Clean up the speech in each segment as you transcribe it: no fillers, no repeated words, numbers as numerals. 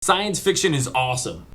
Science fiction is awesome.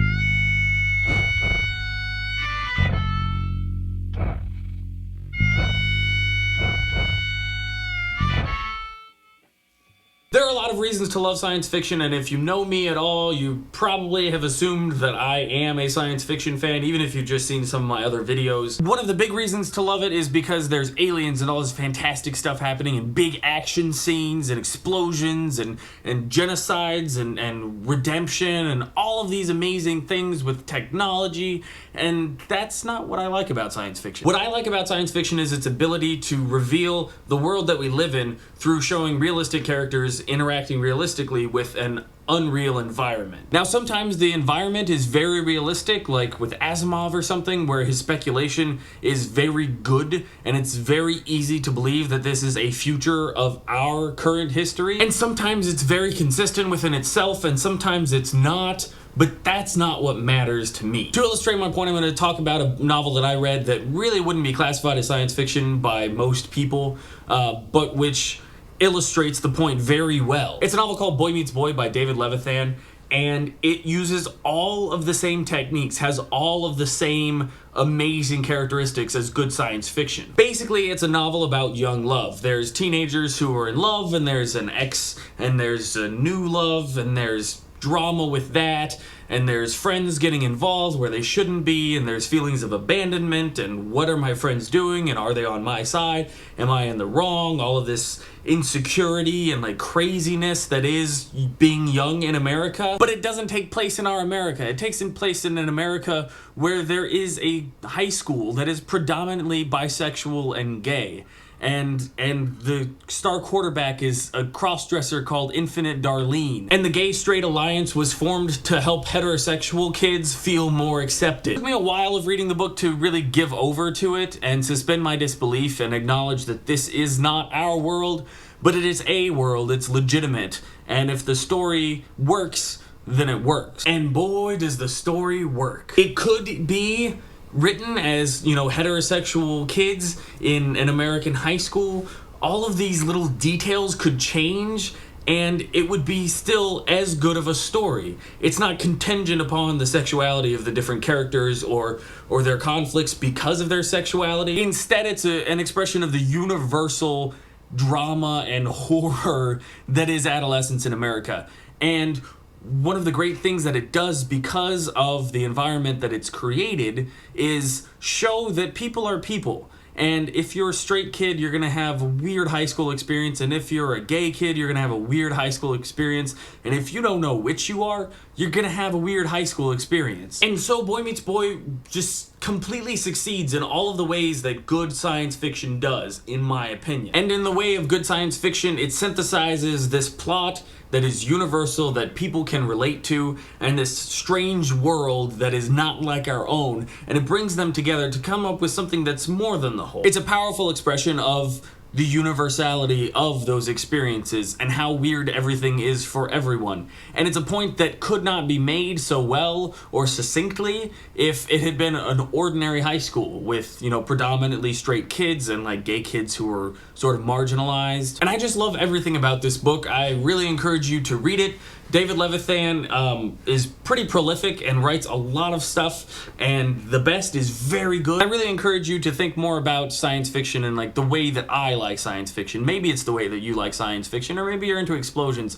There are a lot of reasons to love science fiction, and if you know me at all, you probably have assumed that I am a science fiction fan, even if you've just seen some of my other videos. One of the big reasons to love it is because there's aliens and all this fantastic stuff happening, and big action scenes, and explosions, and genocides, and redemption, and all of these amazing things with technology, and that's not what I like about science fiction. What I like about science fiction is its ability to reveal the world that we live in through showing realistic characters interacting realistically with an unreal environment. Now, sometimes the environment is very realistic, like with Asimov or something, where his speculation is very good and it's very easy to believe that this is a future of our current history. And sometimes it's very consistent within itself, and sometimes it's not. But that's not what matters to me. To illustrate my point, I'm going to talk about a novel that I read that really wouldn't be classified as science fiction by most people, but which illustrates the point very well. It's a novel called Boy Meets Boy by David Levithan, and it uses all of the same techniques, has all of the same amazing characteristics as good science fiction. Basically, it's a novel about young love. There's teenagers who are in love, and there's an ex, and there's a new love, and there's drama with that, and there's friends getting involved where they shouldn't be, and there's feelings of abandonment, and what are my friends doing, and are they on my side, am I in the wrong, all of this insecurity and like craziness that is being young in America. But it doesn't take place in our America. It takes place in an America where there is a high school that is predominantly bisexual and gay. And the star quarterback is a cross-dresser called Infinite Darlene. And the gay-straight alliance was formed to help heterosexual kids feel more accepted. It took me a while of reading the book to really give over to it and suspend my disbelief and acknowledge that this is not our world, but it is a world, it's legitimate. And if the story works, then it works. And boy, does the story work. It could be written as, you know, heterosexual kids in an American high school. All of these little details could change, and it would be still as good of a story. It's not contingent upon the sexuality of the different characters or their conflicts because of their sexuality. Instead, it's an expression of the universal drama and horror that is adolescence in America. And one of the great things that it does because of the environment that it's created is show that people are people. And if you're a straight kid, you're going to have a weird high school experience. And if you're a gay kid, you're going to have a weird high school experience. And if you don't know which you are, you're going to have a weird high school experience. And so Boy Meets Boy just completely succeeds in all of the ways that good science fiction does, in my opinion. And in the way of good science fiction, it synthesizes this plot that is universal, that people can relate to, and this strange world that is not like our own, and it brings them together to come up with something that's more than the whole. It's a powerful expression of the universality of those experiences and how weird everything is for everyone. And it's a point that could not be made so well or succinctly if it had been an ordinary high school with, you know, predominantly straight kids and like gay kids who were sort of marginalized. And I just love everything about this book. I really encourage you to read it. David Levithan is pretty prolific and writes a lot of stuff, and The Best is very good. I really encourage you to think more about science fiction and like the way that I like science fiction. Maybe it's the way that you like science fiction, or maybe you're into explosions.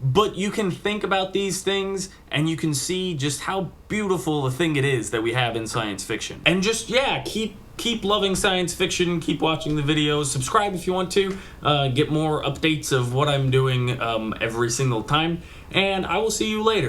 But you can think about these things and you can see just how beautiful a thing it is that we have in science fiction. And just, yeah, keep loving science fiction, keep watching the videos, subscribe if you want to, get more updates of what I'm doing every single time, and I will see you later.